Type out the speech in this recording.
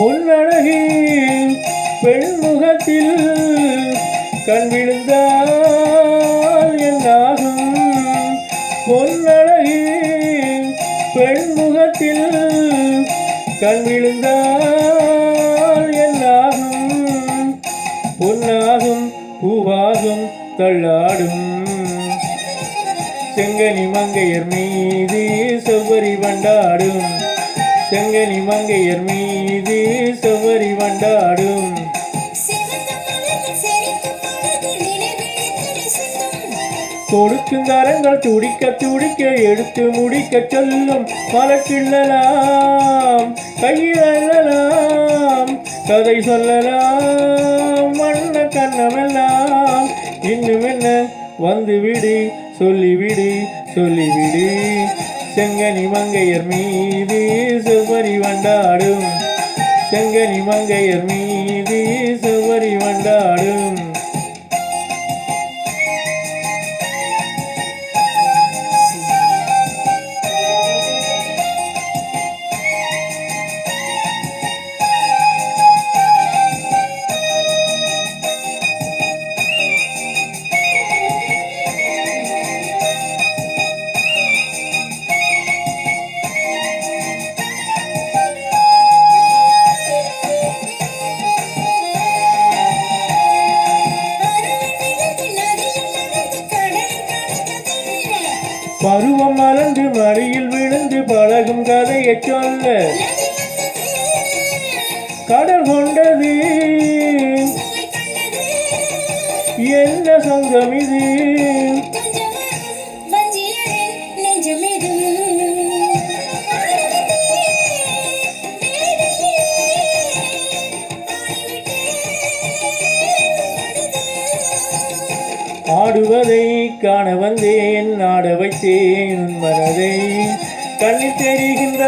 பொன்னழகி பெண்முகத்தில் கண் விழுந்தால் என்னாகும்? பொன்னழகி பெண்முகத்தில் கண் விழுந்தால் என்னாகும்? பொன்னாகும் பூவாகும் தள்ளாடும் செங்கனி மங்கையர் மீது செவ்வரி வண்டாடும். செங்கனி மங்கையர் மீது செவ்வரி வண்டாடும். கொடுக்கும் கரங்கள் துடிக்க துடிக்க எடுத்து முடிக்க சொல்லும். மலக்கிள்ளலாம் கையில் அள்ளலாம் கதை சொல்லலாம் மண்ண கண்ணமெல்லாம். இன்னும் என்ன வந்துவிடு சொல்லிவிடு சொல்லிவிடு. செங்கனி மங்கையர் மீது செவ்வரி வண்டாடும். செங்கனி மங்கையர் மீது செவ்வரி வண்டாடும். பருவம் மலர்ந்து மடியில் விழுந்து பழகும் கதையை சொல்ல கடல் கொண்டது என்ன சங்கம் இது? ஆடுவதை காண வந்தேன் ஆட வைத்தேன் மனதை கண்ணில் தெரிகின்ற